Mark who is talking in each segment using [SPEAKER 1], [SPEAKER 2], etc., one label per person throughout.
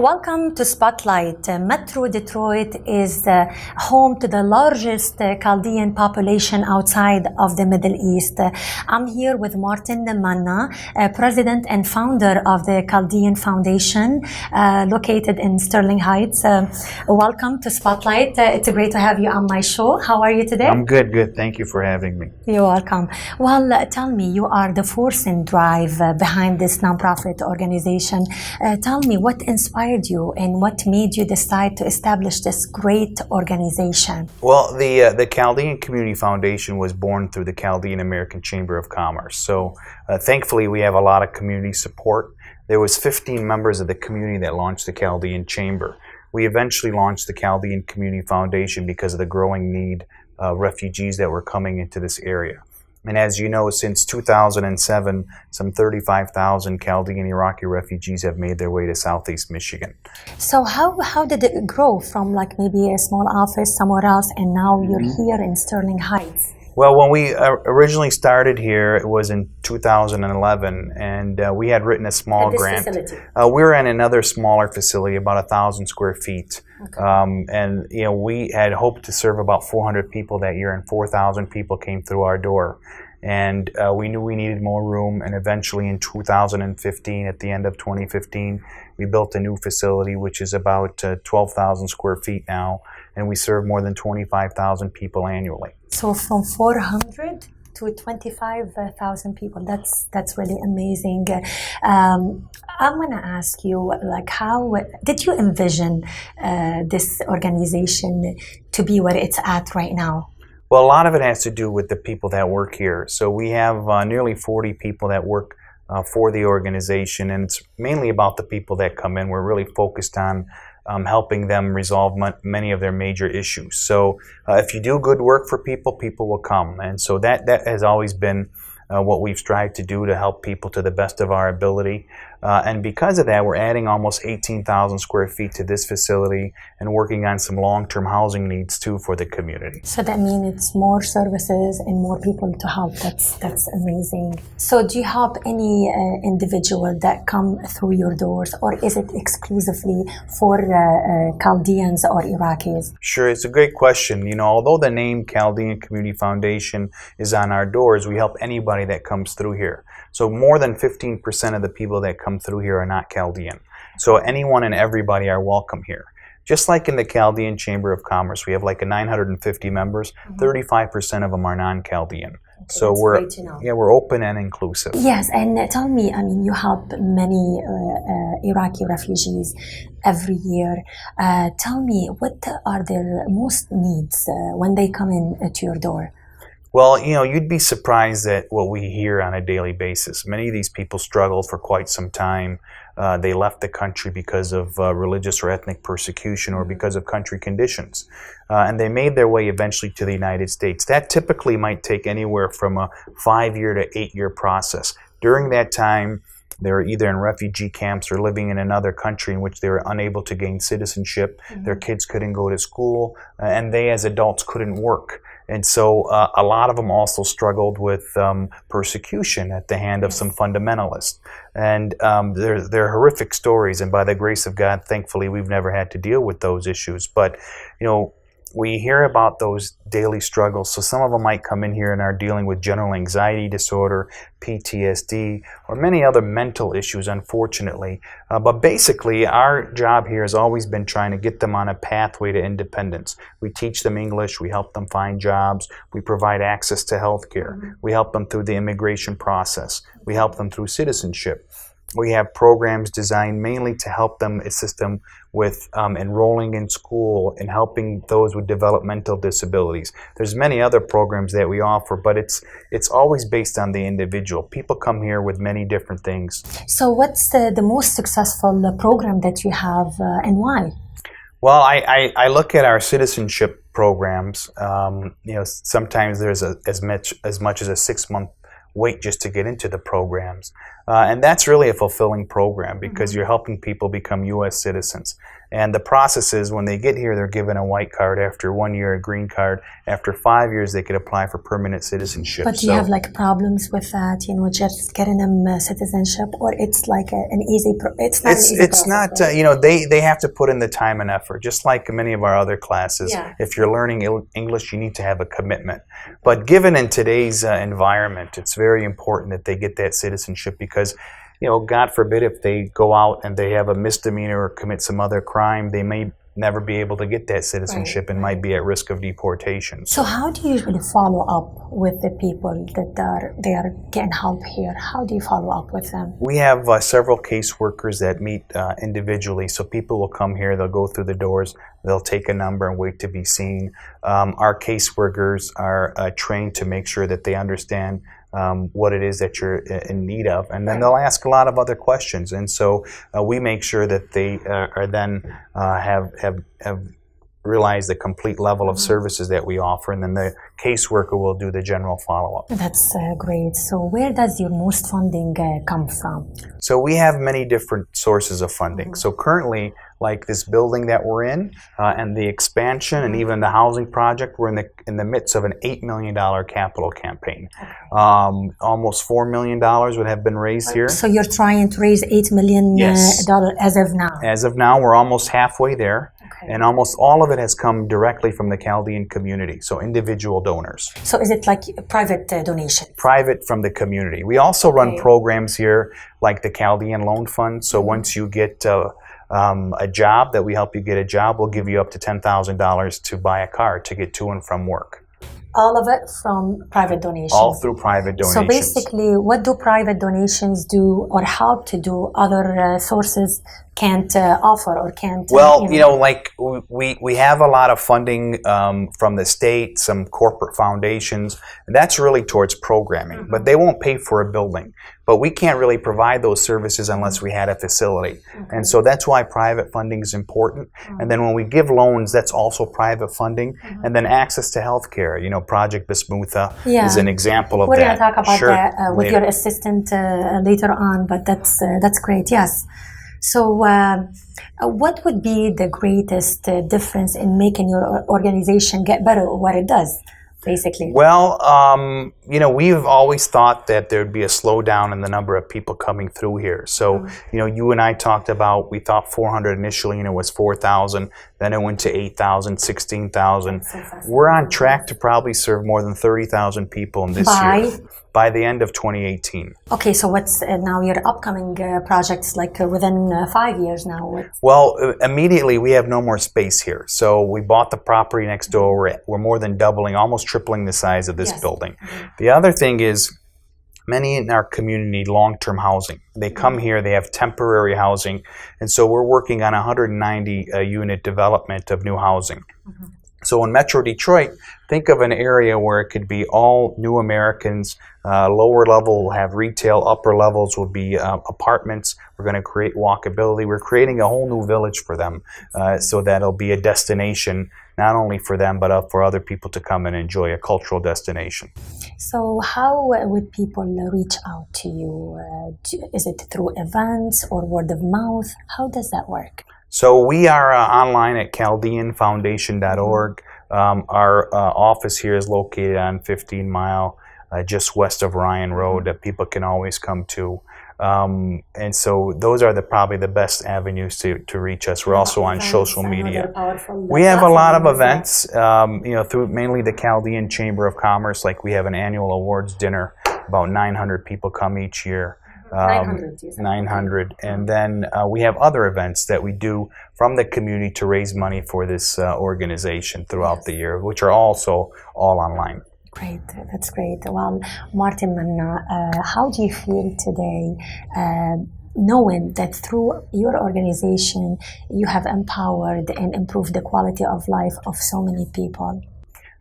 [SPEAKER 1] Welcome to Spotlight. Metro Detroit is home to the largest Chaldean population outside of the Middle East. I'm here with Martin Manna, president and founder of the Chaldean Foundation, located in Sterling Heights. Welcome to Spotlight. It's great to have you on my show. How are you today?
[SPEAKER 2] I'm good. Thank you for having me.
[SPEAKER 1] You're welcome. Well, tell me, you are the force and drive behind this nonprofit organization. Tell me, what inspired you and what made you decide to establish this great organization?
[SPEAKER 2] Well, the Chaldean Community Foundation was born through the Chaldean American Chamber of Commerce. So thankfully we have a lot of community support. There was 15 members of the community that launched the Chaldean Chamber. We eventually launched the Chaldean Community Foundation because of the growing need of refugees that were coming into this area. And as you know, since 2007, some 35,000 Chaldean Iraqi refugees have made their way to Southeast Michigan.
[SPEAKER 1] So how did it grow from like maybe a small office somewhere else and now you're here in Sterling Heights?
[SPEAKER 2] Well, when we originally started here, it was in 2011, and we had written a small grant. We were in another smaller facility, about 1,000 square feet. Okay. And we had hoped to serve about 400 people that year, and 4,000 people came through our door. And we knew we needed more room, and eventually in 2015, at the end of 2015, we built a new facility, which is about 12,000 square feet now, and we serve more than 25,000 people annually.
[SPEAKER 1] So from 400 to 25,000 people, that's really amazing. I'm going to ask you, like, how did you envision this organization to be where it's at right now?
[SPEAKER 2] Well, a lot of it has to do with the people that work here. So we have nearly 40 people that work for the organization, and it's mainly about the people that come in. We're really focused on helping them resolve many of their major issues. So if you do good work for people, people will come. And so that has always been what we've strived to do, to help people to the best of our ability. And because of that, we're adding almost 18,000 square feet to this facility and working on some long-term housing needs too for the community.
[SPEAKER 1] So that means it's more services and more people to help. That's amazing. So do you help any individual that come through your doors, or is it exclusively for Chaldeans or Iraqis?
[SPEAKER 2] Sure, it's a great question. Although the name Chaldean Community Foundation is on our doors, we help anybody that comes through here. So more than 15% of the people that come through here are not Chaldean. So anyone and everybody are welcome here. Just like in the Chaldean Chamber of Commerce, we have like 950 members, 35% of them are non-Chaldean. Okay, so we're open and inclusive.
[SPEAKER 1] Yes, and tell me, you help many Iraqi refugees every year. Tell me, what are their most needs when they come in to your door?
[SPEAKER 2] Well, you'd be surprised at what we hear on a daily basis. Many of these people struggled for quite some time. They left the country because of religious or ethnic persecution or because of country conditions. And they made their way eventually to the United States. That typically might take anywhere from a 5-year to 8-year process. During that time, they were either in refugee camps or living in another country in which they were unable to gain citizenship. Their kids couldn't go to school, and they as adults couldn't work. And so a lot of them also struggled with persecution at the hand of some fundamentalists. And they're horrific stories, and by the grace of God, thankfully, we've never had to deal with those issues. But, we hear about those daily struggles. So some of them might come in here and are dealing with general anxiety disorder, PTSD, or many other mental issues, unfortunately. But basically, our job here has always been trying to get them on a pathway to independence. We teach them English, we help them find jobs, we provide access to healthcare, we help them through the immigration process, we help them through citizenship. We have programs designed mainly to help them, assist them with enrolling in school and helping those with developmental disabilities. There's many other programs that we offer, but it's always based on the individual. People come here with many different things.
[SPEAKER 1] So what's the most successful program that you have and why?
[SPEAKER 2] Well, I look at our citizenship programs. Sometimes there's as much as a 6-month wait just to get into the programs. And that's really a fulfilling program because you're helping people become U.S. citizens. And the process is when they get here, they're given a white card. After 1 year, a green card. After 5 years, they could apply for permanent citizenship.
[SPEAKER 1] But do you have like problems with that, just getting them citizenship, or it's like an easy, it's not an easy
[SPEAKER 2] It's
[SPEAKER 1] process,
[SPEAKER 2] not,
[SPEAKER 1] right?
[SPEAKER 2] they have to put in the time and effort, just like many of our other classes.
[SPEAKER 1] Yeah.
[SPEAKER 2] If you're learning English, you need to have a commitment. But given in today's environment, it's very important that they get that citizenship because God forbid if they go out and they have a misdemeanor or commit some other crime, they may never be able to get that citizenship and might be at risk of deportation.
[SPEAKER 1] So how do you usually follow up with the people that they are getting help here? How do you follow up with them?
[SPEAKER 2] We have several caseworkers that meet individually. So people will come here, they'll go through the doors, they'll take a number and wait to be seen. Our caseworkers are trained to make sure that they understand what it is that you're in need of, and then they'll ask a lot of other questions, and so we make sure that they are then have realized the complete level of services that we offer, and then the caseworker will do the general follow-up.
[SPEAKER 1] That's great. So where does your most funding come from?
[SPEAKER 2] So we have many different sources of funding. So currently, like this building that we're in, and the expansion, and even the housing project, we're in the midst of an $8 million capital campaign. Almost $4 million would have been raised here.
[SPEAKER 1] So you're trying to raise $8 million as of now?
[SPEAKER 2] As of now, we're almost halfway there. And almost all of it has come directly from the Chaldean community, so individual donors.
[SPEAKER 1] So is it like private donation?
[SPEAKER 2] Private from the community. We also run programs here like the Chaldean Loan Fund. So once you get a job, that we help you get a job, we'll give you up to $10,000 to buy a car to get to and from work.
[SPEAKER 1] All of it from private donations?
[SPEAKER 2] All through private donations.
[SPEAKER 1] So basically, what do private donations do or help to do other sources can't offer or can't?
[SPEAKER 2] Well, like we have a lot of funding from the state, some corporate foundations. That's really towards programming, but they won't pay for a building. But we can't really provide those services unless we had a facility. And so that's why private funding is important. And then when we give loans, that's also private funding. And then access to healthcare. Project Bismutha is an example of that.
[SPEAKER 1] We're going to talk about that with your assistant later on, but that's great, yes. So what would be the greatest difference in making your organization get better at what it does, basically?
[SPEAKER 2] Well, we've always thought that there'd be a slowdown in the number of people coming through here. So, you and I talked about, we thought 400 initially, it was 4,000. Then it went to 8,000, 16,000. We're on track to probably serve more than 30,000 people in this year. By the end of 2018.
[SPEAKER 1] Okay, so what's now your upcoming projects, like within 5 years now?
[SPEAKER 2] Well, immediately we have no more space here. So we bought the property next door. We're more than doubling, almost tripling the size of this building. The other thing is, many in our community need long-term housing. They come here, they have temporary housing, and so we're working on 190 unit development of new housing. So in Metro Detroit, think of an area where it could be all new Americans. Lower level will have retail, upper levels will be apartments. We're going to create walkability. We're creating a whole new village for them, so that it'll be a destination not only for them but for other people to come and enjoy, a cultural destination.
[SPEAKER 1] So how would people reach out to you? Is it through events or word of mouth? How does that work?
[SPEAKER 2] So we are online at chaldeanfoundation.org. Our office here is located on 15 Mile, just west of Ryan Road, that people can always come to. And so those are probably the best avenues to reach us. We're also on social media. We have a lot of events, through mainly the Chaldean Chamber of Commerce. Like we have an annual awards dinner. About 900 people come each year. 900. And then we have other events that we do from the community to raise money for this organization throughout the year, which are also all online.
[SPEAKER 1] Great, that's great. Well, Martin, Manna, how do you feel today knowing that through your organization you have empowered and improved the quality of life of so many people?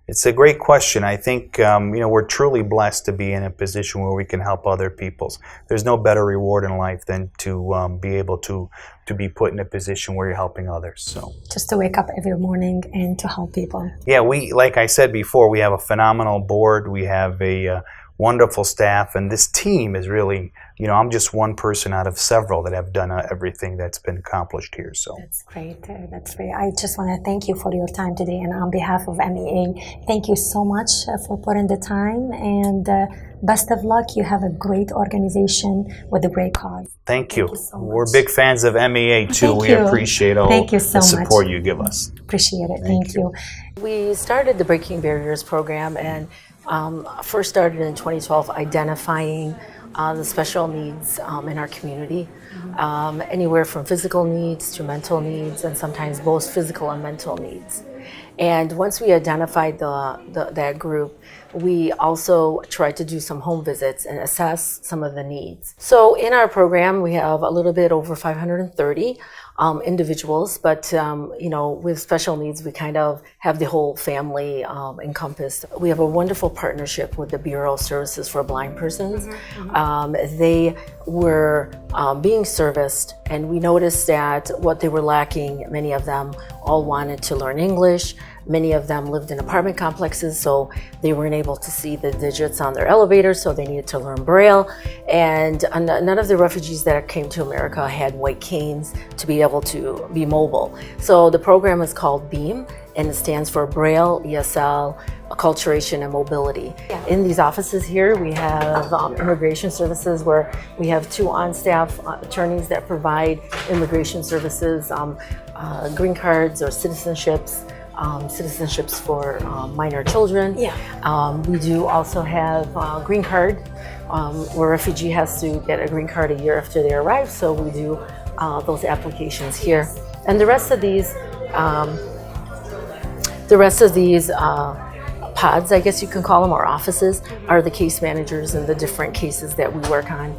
[SPEAKER 2] It's a great question. I think we're truly blessed to be in a position where we can help other people. There's no better reward in life than to be able to be put in a position where you're helping others. So
[SPEAKER 1] just to wake up every morning and to help people.
[SPEAKER 2] Yeah, like I said before, we have a phenomenal board. We have a wonderful staff, and this team is really, I'm just one person out of several that have done everything that's been accomplished here. So
[SPEAKER 1] that's great. That's great. I just want to thank you for your time today, and on behalf of MEA, thank you so much for putting the time, and best of luck. You have a great organization with a great cause.
[SPEAKER 2] Thank you.
[SPEAKER 1] Thank you so much.
[SPEAKER 2] We're big fans of MEA too.
[SPEAKER 1] Thank
[SPEAKER 2] We
[SPEAKER 1] you.
[SPEAKER 2] appreciate all the support you give us.
[SPEAKER 1] Appreciate it. Thank you.
[SPEAKER 3] We started the Breaking Barriers program and first started in 2012 identifying the special needs in our community, anywhere from physical needs to mental needs, and sometimes both physical and mental needs. And once we identified that group, we also tried to do some home visits and assess some of the needs. So in our program, we have a little bit over 530 individuals, but with special needs, we kind of have the whole family encompassed. We have a wonderful partnership with the Bureau of Services for Blind Persons. They were being serviced, and we noticed that what they were lacking, many of them all wanted to learn English. Many of them lived in apartment complexes, so they weren't able to see the digits on their elevators, so they needed to learn Braille. And none of the refugees that came to America had white canes to be able to be mobile. So the program is called BEAM, and it stands for Braille, ESL, Acculturation, and Mobility. Yeah. In these offices here, we have immigration services, where we have 2 on-staff attorneys that provide immigration services, green cards or citizenships for minor children. Yeah. We do also have green card, where a refugee has to get a green card a year after they arrive, so we do those applications here. And the rest of these pods, I guess you can call them, or offices, are the case managers and the different cases that we work on.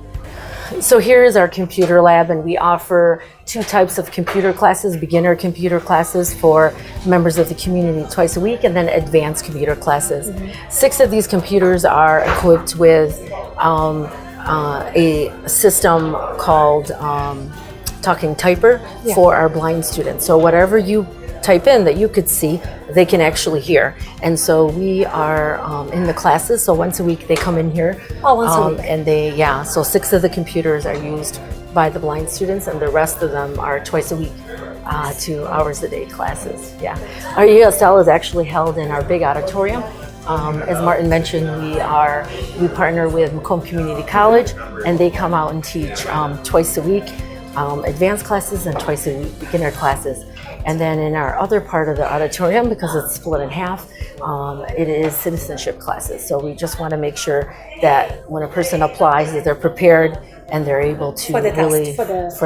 [SPEAKER 3] So here is our computer lab, and we offer 2 types of computer classes: beginner computer classes for members of the community twice a week, and then advanced computer classes. 6 of these computers are equipped with a system called Talking Typer for our blind students. So whatever you type in that you could see, they can actually hear. And so we are in the classes, so once a week they come in here.
[SPEAKER 1] Once a week.
[SPEAKER 3] And so 6 of the computers are used by the blind students, and the rest of them are twice a week, 2 hours a day classes. Yeah. Our ESL is actually held in our big auditorium. As Martin mentioned, we partner with Macomb Community College, and they come out and teach twice a week, advanced classes, and twice a week beginner classes. And then in our other part of the auditorium, because it's split in half, it is citizenship classes. So we just want to make sure that when a person applies, that they're prepared and they're able to for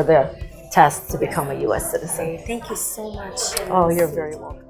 [SPEAKER 3] the test to become a U.S. citizen.
[SPEAKER 1] Thank you so much.
[SPEAKER 3] Oh, you're very welcome.